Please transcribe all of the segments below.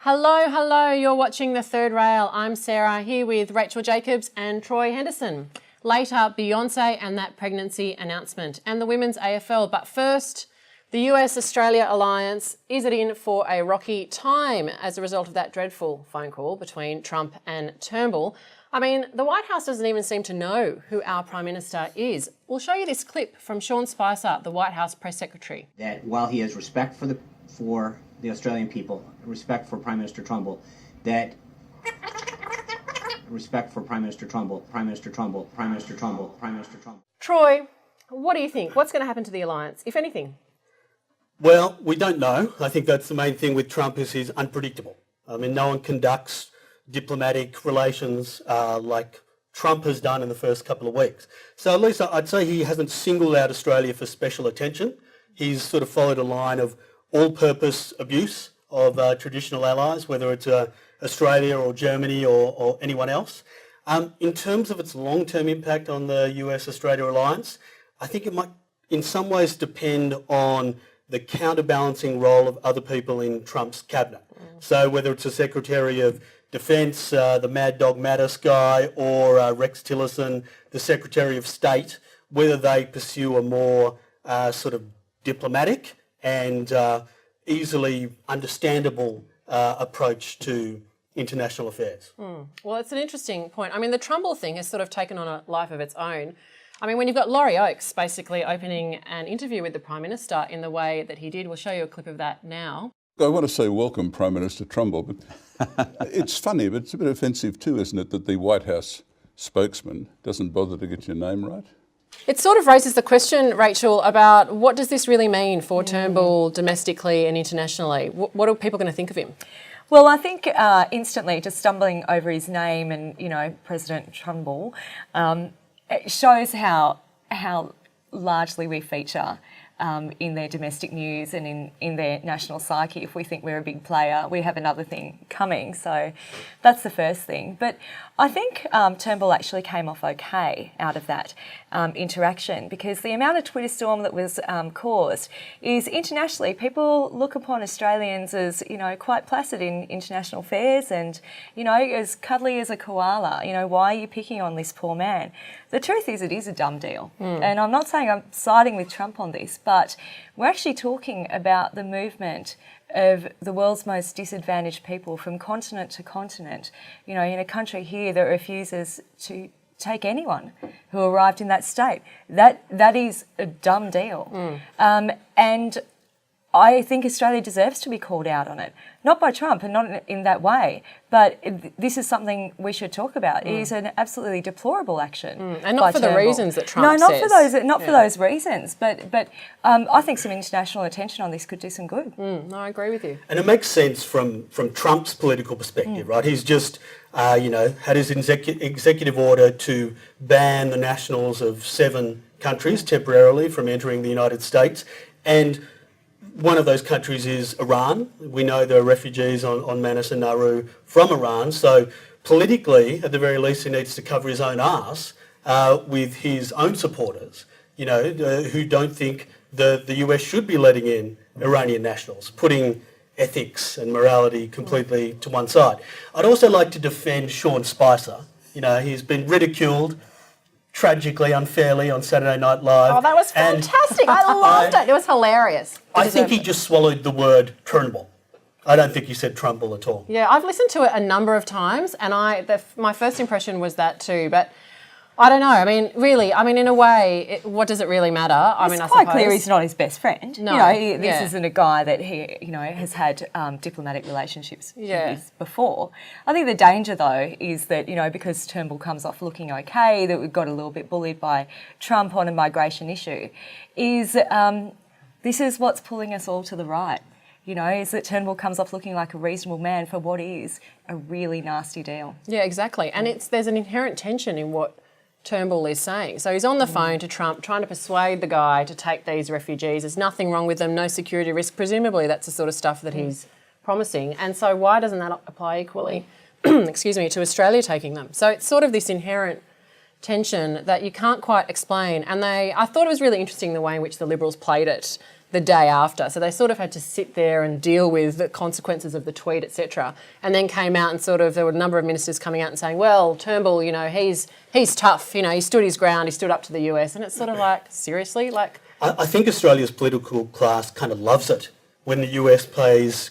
Hello, you're watching The Third Rail. I'm Sarah, here with Rachael Jacobs and Troy Henderson. Later, Beyonce and that pregnancy announcement and the women's AFL. But first, the US-Australia alliance is it in for a rocky time as a result of that dreadful phone call between Trump and Turnbull. I mean, the White House doesn't even seem to know who our Prime Minister is. We'll show you this clip from Sean Spicer, the White House press secretary. That while he has respect for the Australian people, respect for Prime Minister Turnbull, that respect for Prime Minister Turnbull. Troy, what do you think? What's going to happen to the alliance, if anything? Well, we don't know. I think that's the main thing with Trump is he's unpredictable. I mean, no one conducts diplomatic relations like Trump has done in the first couple of weeks. So at least I'd say he hasn't singled out Australia for special attention. He's sort of followed a line of all-purpose abuse of traditional allies, whether it's Australia or Germany or anyone else. In terms of its long-term impact on the US-Australia alliance, I think it might in some ways depend on the counterbalancing role of other people in Trump's cabinet. So whether it's a Secretary of Defence, the Mad Dog Mattis guy, or Rex Tillerson, the Secretary of State, whether they pursue a more sort of diplomatic and easily understandable approach to international affairs. Well, it's an interesting point. I mean, the Turnbull thing has sort of taken on a life of its own. I mean, when you've got Laurie Oakes basically opening an interview with the Prime Minister in the way that he did, we'll show you a clip of that now. I want to say welcome, Prime Minister Turnbull, but it's funny, but it's a bit offensive too, isn't it, that the White House spokesman doesn't bother to get your name right? It sort of raises the question, Rachael, about what does this really mean for Turnbull domestically and internationally? What are people going to think of him? Well, I think instantly just stumbling over his name and, you know, President Turnbull, it shows how largely we feature in their domestic news and in their national psyche. If we think we're a big player, we have another thing coming. So that's the first thing. But I think Turnbull actually came off okay out of that interaction, because the amount of Twitter storm that was caused is internationally people look upon Australians as, you know, quite placid in international affairs and, you know, as cuddly as a koala. You know, why are you picking on this poor man? The truth is it is a dumb deal. And I'm not saying I'm siding with Trump on this, but we're actually talking about the movement of the world's most disadvantaged people from continent to continent. You know, in a country here that refuses to take anyone who arrived in that state. That is a dumb deal. And I think Australia deserves to be called out on it. Not by Trump and not in that way, but this is something we should talk about. It is an absolutely deplorable action. And not for Turnbull. the reasons that Trump says. Not for those reasons, but I think some international attention on this could do some good. No, I agree with you. And it makes sense from Trump's political perspective, right? He's just, you know, had his executive order to ban the nationals of 7 countries temporarily from entering the United States. And one of those countries is Iran. We know there are refugees on Manus and Nauru from Iran. So politically, at the very least, he needs to cover his own arse with his own supporters, you know, who don't think the US should be letting in Iranian nationals, putting ethics and morality completely to one side. I'd also like to defend Sean Spicer. You know, he's been ridiculed tragically, unfairly on Saturday Night Live. Oh, that was fantastic. I loved it. It was hilarious. I think he just swallowed the word Turnbull. I don't think he said Trumbull at all. Yeah, I've listened to it a number of times and my first impression was that too. But I don't know. I mean, really, in a way, what does it really matter? It's quite clear he's not his best friend. No. You know, this isn't a guy that he, you know, has had diplomatic relationships with before. I think the danger, though, is that, you know, because Turnbull comes off looking okay, that we got a little bit bullied by Trump on a migration issue, is this is what's pulling us all to the right. You know, is that Turnbull comes off looking like a reasonable man for what is a really nasty deal. Yeah, exactly. And there's an inherent tension in what Turnbull is saying. So he's on the phone to Trump trying to persuade the guy to take these refugees. There's nothing wrong with them, no security risk. Presumably that's the sort of stuff that he's promising. And so why doesn't that apply equally, excuse me, to Australia taking them? So it's sort of this inherent tension that you can't quite explain. And I thought it was really interesting the way in which the Liberals played it. the day after. So they sort of had to sit there and deal with the consequences of the tweet, etc. And then came out and there were a number of ministers coming out and saying, well, Turnbull, he's tough. He stood his ground. He stood up to the US. And it's sort of like, seriously? I think Australia's political class kind of loves it when the US pays,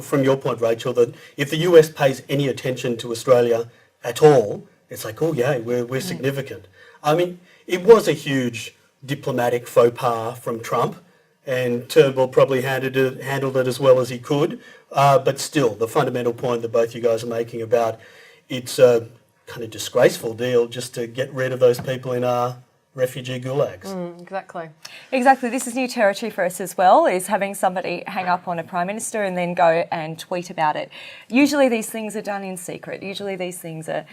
from your point, Rachael, that if the US pays any attention to Australia at all, it's like, oh, yeah, we're significant. I mean, it was a huge diplomatic faux pas from Trump, and Turnbull probably handled it as well as he could. But still, the fundamental point that both you guys are making about it's a kind of disgraceful deal just to get rid of those people in our refugee gulags. Exactly. This is new territory for us as well, is having somebody hang up on a Prime Minister and then go and tweet about it. Usually these things are done in secret. Usually these things are,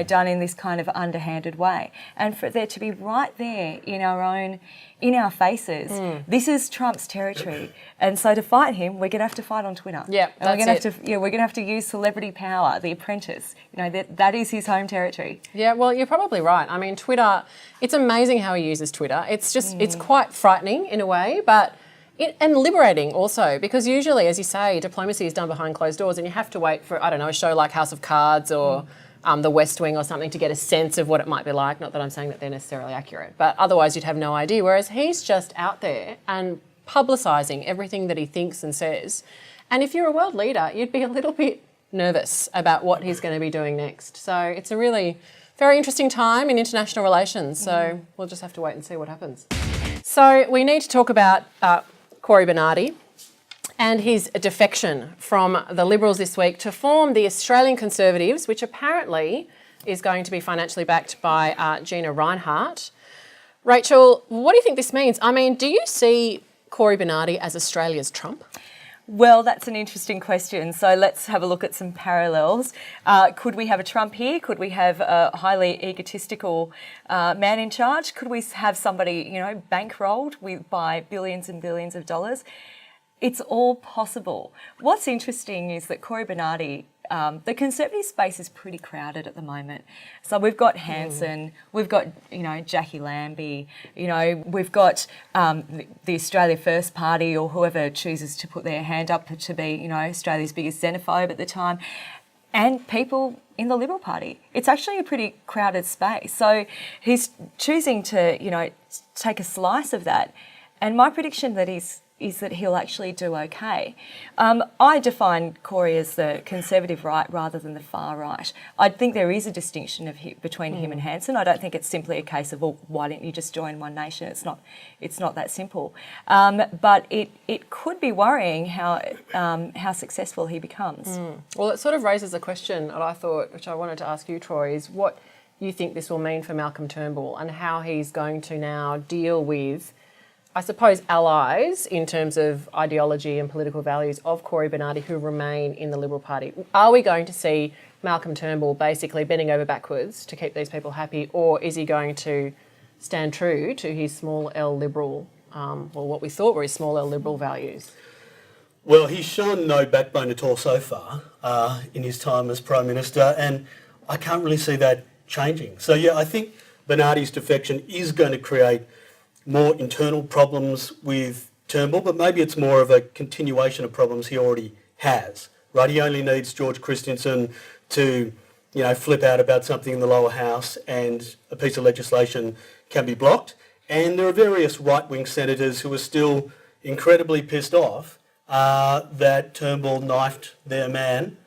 done in this kind of underhanded way. And for there to be right there in our faces, this is Trump's territory. And so to fight him, we're going to have to fight on Twitter. Yeah, and we're going to have to use celebrity power, The Apprentice. That is his home territory. Yeah, well, you're probably right. I mean, Twitter, it's amazing how he uses Twitter. It's just, it's quite frightening in a way, and liberating also, because usually, as you say, diplomacy is done behind closed doors and you have to wait for, I don't know, a show like House of Cards or The West Wing or something to get a sense of what it might be like. Not that I'm saying that they're necessarily accurate, but otherwise you'd have no idea. Whereas he's just out there and publicising everything that he thinks and says. And if you're a world leader, you'd be a little bit nervous about what he's going to be doing next. So it's a really very interesting time in international relations. So we'll just have to wait and see what happens. So we need to talk about Cory Bernardi and his defection from the Liberals this week to form the Australian Conservatives, which apparently is going to be financially backed by Gina Rinehart. Rachael, what do you think this means? I mean, do you see Cory Bernardi as Australia's Trump? Well, that's an interesting question. So let's have a look at some parallels. Could we have a Trump here? Could we have a highly egotistical man in charge? Could we have somebody, bankrolled by billions and billions of dollars? It's all possible. What's interesting is that Cory Bernardi, the Conservative space is pretty crowded at the moment. So we've got Henderson, we've got, Jackie Lambie, we've got the Australia First Party or whoever chooses to put their hand up to be, Australia's biggest xenophobe at the time, and people in the Liberal Party. It's actually a pretty crowded space. So he's choosing to, take a slice of that. And my prediction is that he'll actually do okay. I define Cory as the conservative right rather than the far right. I think there is a distinction between him and Henderson. I don't think it's simply a case of, well, why don't you just join One Nation? It's not that simple. But it could be worrying how successful he becomes. Well, it sort of raises a question that I thought, which I wanted to ask you, Troy, is what you think this will mean for Malcolm Turnbull and how he's going to now deal with, I suppose, allies in terms of ideology and political values of Cory Bernardi who remain in the Liberal Party. Are we going to see Malcolm Turnbull basically bending over backwards to keep these people happy, or is he going to stand true to his small L Liberal, what we thought were his small L Liberal values? Well, he's shown no backbone at all so far in his time as Prime Minister, and I can't really see that changing. So, yeah, I think Bernardi's defection is going to create more internal problems with Turnbull, but maybe it's more of a continuation of problems he already has, right? He only needs George Christensen to, flip out about something in the lower house and a piece of legislation can be blocked. And there are various right-wing senators who are still incredibly pissed off that Turnbull knifed their man,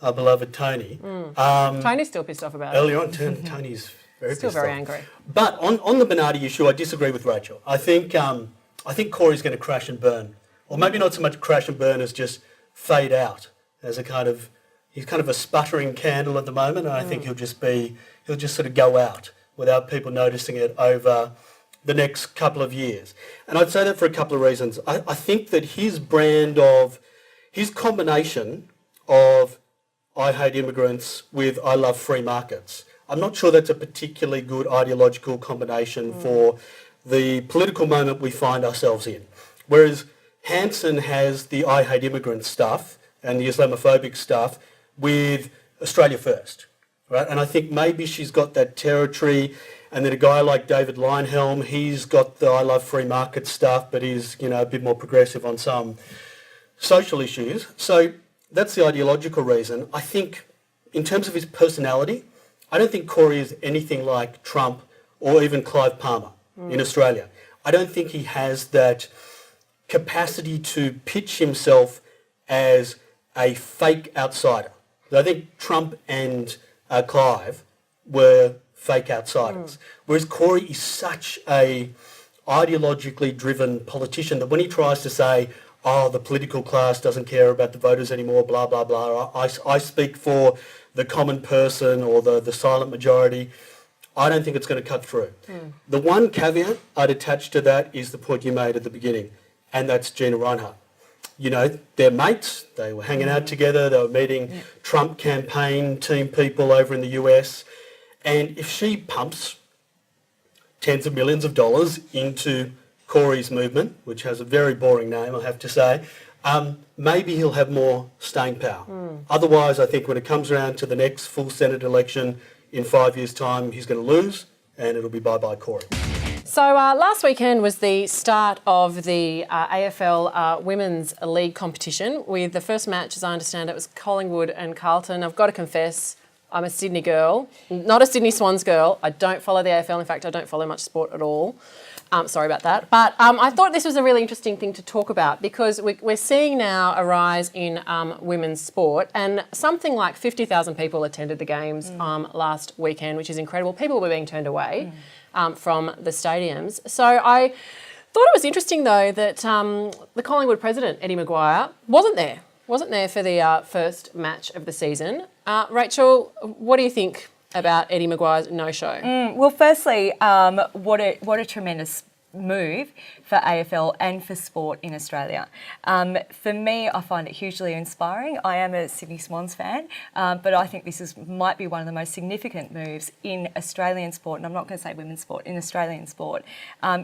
our beloved Tony. Tony's still pissed off about it. Earlier on, Tony's still very angry. But on the Bernardi issue, I disagree with Rachael. I think Cory's going to crash and burn, or maybe not so much crash and burn as just fade out as he's kind of a sputtering candle at the moment, and I think he'll just sort of go out without people noticing it over the next couple of years. And I'd say that for a couple of reasons. I think that his combination of I hate immigrants with I love free markets, I'm not sure that's a particularly good ideological combination for the political moment we find ourselves in. Whereas Henderson has the I hate immigrants stuff and the Islamophobic stuff with Australia First, right? And I think maybe she's got that territory And then a guy like David Leinhelm, he's got the I Love Free Market stuff, but he's, a bit more progressive on some social issues. So that's the ideological reason. I think in terms of his personality, I don't think Cory is anything like Trump or even Clive Palmer in Australia. I don't think he has that capacity to pitch himself as a fake outsider. I think Trump and Clive were fake outsiders, whereas Cory is such a ideologically driven politician that when he tries to say, oh, the political class doesn't care about the voters anymore, blah, blah, blah, I speak for the common person or the silent majority, I don't think it's going to cut through. The one caveat I'd attach to that is the point you made at the beginning, and that's Gina Reinhardt. They're mates, they were hanging out together, they were meeting Trump campaign team people over in the US, and if she pumps tens of millions of dollars into Cory's movement, which has a very boring name, I have to say, maybe he'll have more staying power. Otherwise, I think when it comes around to the next full Senate election in 5 years' time, he's going to lose, and it'll be bye-bye Cory. So last weekend was the start of the AFL Women's League competition with the first match, as I understand it, was Collingwood and Carlton. I've got to confess, I'm a Sydney girl, not a Sydney Swans girl. I don't follow the AFL. In fact, I don't follow much sport at all. Sorry about that. But I thought this was a really interesting thing to talk about because we're seeing now a rise in women's sport, and something like 50,000 people attended the games last weekend, which is incredible. People were being turned away from the stadiums. So I thought it was interesting, though, that the Collingwood president, Eddie McGuire, wasn't there for the first match of the season. Rachael, what do you think about Eddie McGuire's no-show? Well, firstly, what a tremendous move for AFL and for sport in Australia. For me, I find it hugely inspiring. I am a Sydney Swans fan, but I think this might be one of the most significant moves in Australian sport, and I'm not going to say women's sport, in Australian sport,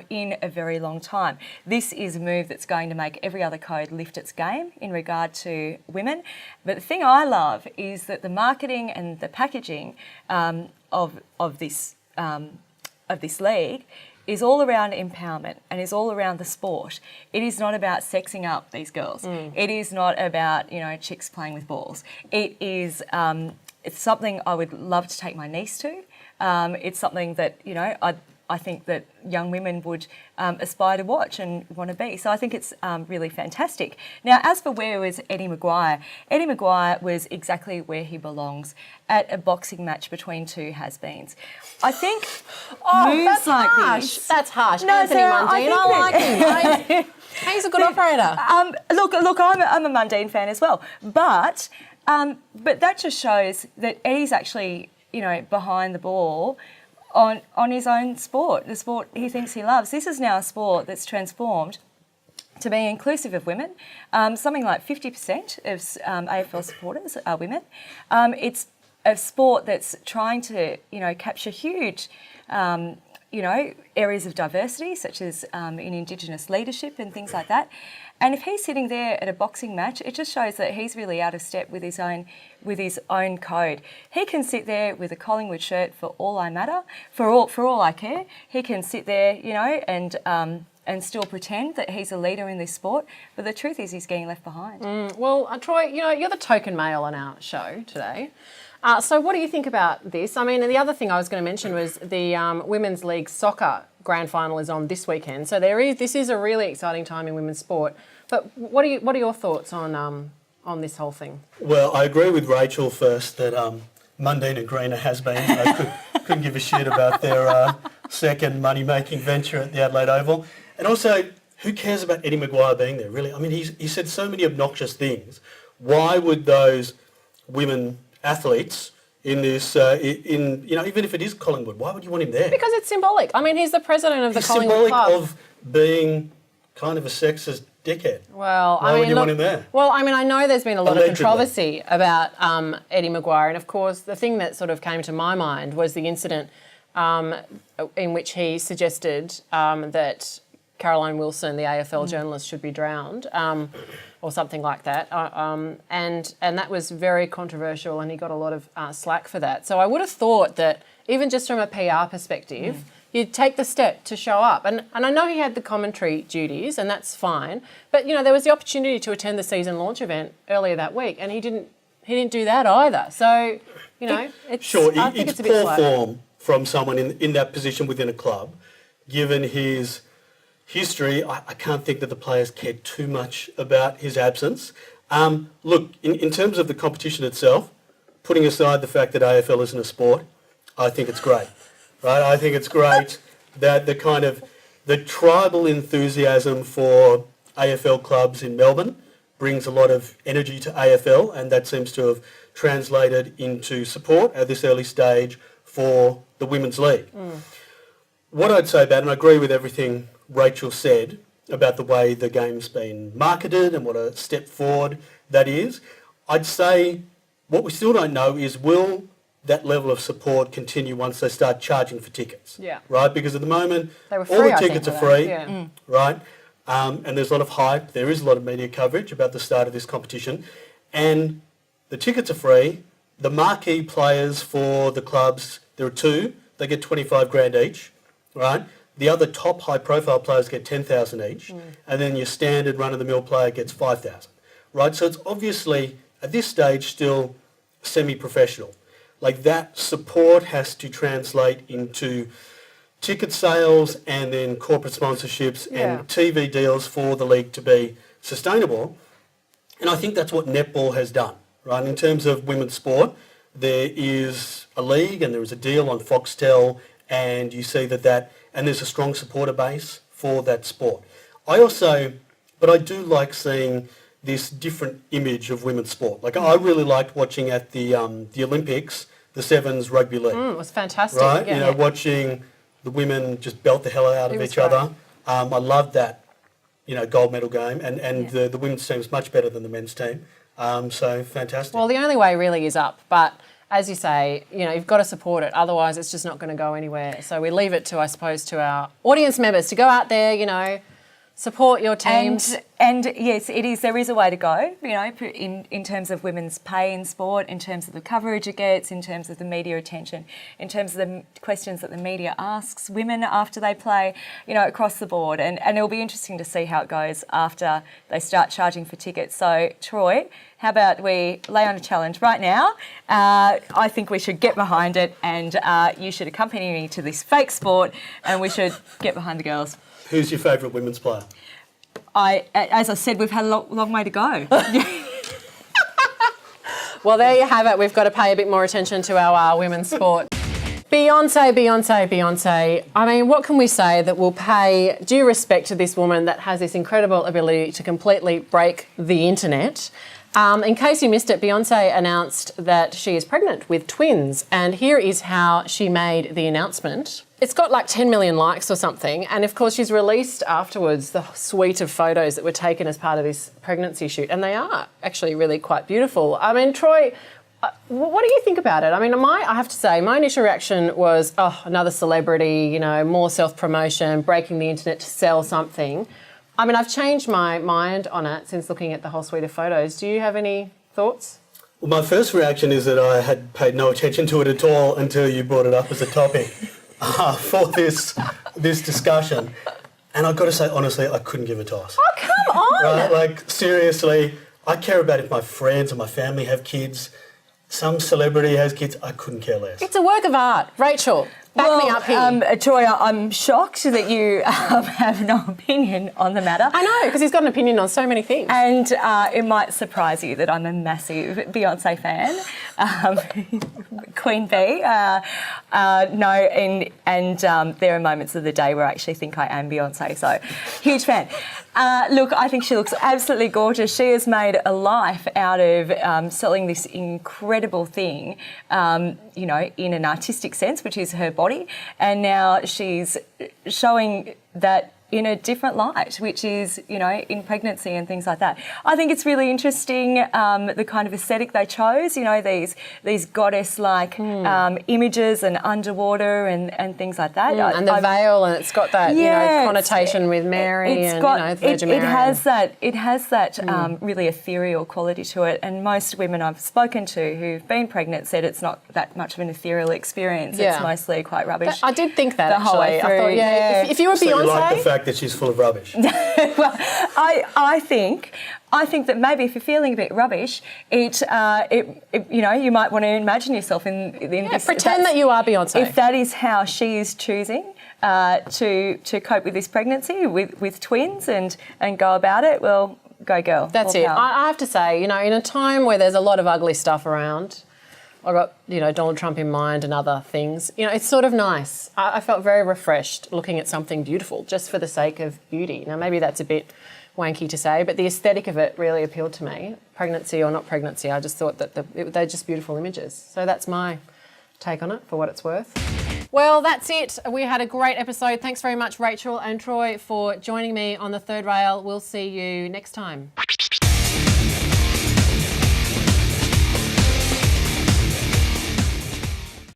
in a very long time. This is a move that's going to make every other code lift its game in regard to women. But the thing I love is that the marketing and the packaging of this league is all around empowerment and is all around the sport. It is not about sexing up these girls. It is not about, chicks playing with balls. It is, it's something I would love to take my niece to. It's something that, I think that young women would aspire to watch and want to be. So I think it's really fantastic. Now, as for where was Eddie McGuire was exactly where he belongs, at a boxing match between two has-beens. I think moves like this... That's harsh. No, Anthony Sarah, Mundine, I like him. He's a good operator. Look, I'm a Mundine fan as well. But that just shows that Eddie's actually, behind the ball on his own sport, the sport he thinks he loves. This is now a sport that's transformed to be inclusive of women. Something like 50% of AFL supporters are women. It's a sport that's trying to, capture huge, areas of diversity, such as in Indigenous leadership and things like that. And if he's sitting there at a boxing match, it just shows that he's really out of step with his own code. He can sit there with a Collingwood shirt for all I matter, for all I care. He can sit there, and still pretend that he's a leader in this sport. But the truth is, he's getting left behind. Well, Troy, you're the token male on our show today. So what do you think about this? I mean, the other thing I was going to mention was the Women's League Soccer Grand Final is on this weekend. So this is a really exciting time in women's sport. But what are your thoughts on this whole thing? Well, I agree with Rachael first that Mundine and Greener has been. Couldn't give a shit about their second money-making venture at the Adelaide Oval. And also, who cares about Eddie McGuire being there, really? I mean, he said so many obnoxious things. Why would those women athletes in this, even if it is Collingwood, why would you want him there? Because it's symbolic. I mean, he's the president of the Collingwood club. Symbolic of being kind of a sexist dickhead. Well, why would you want him there? Well, I mean, I know there's been a lot of controversy about Eddie McGuire, and of course, the thing that sort of came to my mind was the incident in which he suggested that Caroline Wilson, the AFL journalist, should be drowned, or something like that. And that was very controversial, and he got a lot of slack for that. So I would have thought that even just from a PR perspective, you'd take the step to show up. And I know he had the commentary duties, and that's fine. But, you know, there was the opportunity to attend the season launch event earlier that week, and he didn't do that either. So, you know, I think it's a bit poor slow. form from someone in that position within a club, given his history. I can't think that the players cared too much about his absence. Look, in terms of the competition itself, putting aside the fact that AFL isn't a sport, I think it's great. Right? I think it's great that the tribal enthusiasm for AFL clubs in Melbourne brings a lot of energy to AFL, and that seems to have translated into support at this early stage for the Women's League. What I'd say about, and I agree with everything Rachael said about the way the game's been marketed and what a step forward that is, I'd say what we still don't know is, will that level of support continue once they start charging for tickets? Yeah. Right? Because at the moment, They were free, all the I think, tickets are for that. free, Yeah. right? And there's a lot of hype. There is a lot of media coverage about the start of this competition. And the tickets are free. The marquee players for the clubs, there are two. They get 25 grand each, right? The other top high-profile players get 10,000 each. And then your standard run-of-the-mill player gets 5,000, right? So it's obviously, at this stage, still semi-professional. Like, that support has to translate into ticket sales and then corporate sponsorships and TV deals for the league to be sustainable. And I think that's what netball has done, right? In terms of women's sport, there is a league and there is a deal on Foxtel, and you see that and there's a strong supporter base for that sport. But I do like seeing this different image of women's sport. Like, I really liked watching at the Olympics, the Sevens rugby league. It was fantastic. Right? Yeah, you know, watching the women just belt the hell out of was each other. I loved that, you know, gold medal game, and the women's team is much better than the men's team. So fantastic. Well, the only way really is up, but as you say, you know, you've got to support it. Otherwise, it's just not going to go anywhere. So we leave it to, I suppose, to our audience members to go out there, you know, support your teams. And yes, it is. There is a way to go, you know, in terms of women's pay in sport, in terms of the coverage it gets, in terms of the media attention, in terms of the questions that the media asks women after they play, you know, across the board. And it'll be interesting to see how it goes after they start charging for tickets. So, Troy, how about we lay on a challenge right now? I think we should get behind it, and you should accompany me to this fake sport, and we should get behind the girls. Who's your favourite women's player? As I said, we've had a long way to go. Well, there you have it. We've got to pay a bit more attention to our women's sport. Beyonce. I mean, what can we say that will pay due respect to this woman that has this incredible ability to completely break the internet? In case you missed it, Beyonce announced that she is pregnant with twins, and here is how she made the announcement. It's got like 10 million likes or something, and of course she's released afterwards the suite of photos that were taken as part of this pregnancy shoot, and they are actually really quite beautiful. I mean, Troy, what do you think about it? I mean, I have to say, my initial reaction was, oh, another celebrity, you know, more self-promotion, breaking the internet to sell something. I mean, I've changed my mind on it since looking at the whole suite of photos. Do you have any thoughts? Well, my first reaction is that I had paid no attention to it at all until you brought it up as a topic for this discussion. And I've got to say, honestly, I couldn't give a toss. Oh, come on! Right? Like, seriously, I care about if my friends and my family have kids. Some celebrity has kids. I couldn't care less. It's a work of art. Rachel, back me up here. Troy, I'm shocked that you have no opinion on the matter. I know, because he's got an opinion on so many things. And it might surprise you that I'm a massive Beyonce fan. Queen Bee. There are moments of the day where I actually think I am Beyonce, so huge fan. Look, I think she looks absolutely gorgeous. She has made a life out of selling this incredible thing, you know, in an artistic sense, which is her body. And now she's showing that in a different light, which is, you know, in pregnancy and things like that. I think it's really interesting the kind of aesthetic they chose, you know, these goddess-like images and underwater and things like that. And the veil, and it's got that, you know, connotation with Mary and, you know, the Virgin Mary. It has that really ethereal quality to it, and most women I've spoken to who've been pregnant said it's not that much of an ethereal experience. Yeah. It's mostly quite rubbish. I did think that, the whole way actually. I thought, through. if you were So Beyonce... you like the fact that she's full of rubbish? Well, I think that maybe if you're feeling a bit rubbish, it you know, you might want to imagine yourself in this. Pretend that you are Beyonce. If that is how she is choosing to cope with this pregnancy with twins and go about it, well, go girl. That's it. I have to say, you know, in a time where there's a lot of ugly stuff around, I got, you know, Donald Trump in mind and other things. You know, it's sort of nice. I felt very refreshed looking at something beautiful just for the sake of beauty. Now, maybe that's a bit wanky to say, but the aesthetic of it really appealed to me. Pregnancy or not pregnancy, I just thought that they're just beautiful images. So that's my take on it, for what it's worth. Well, that's it. We had a great episode. Thanks very much, Rachael and Troy, for joining me on The Third Rail. We'll see you next time.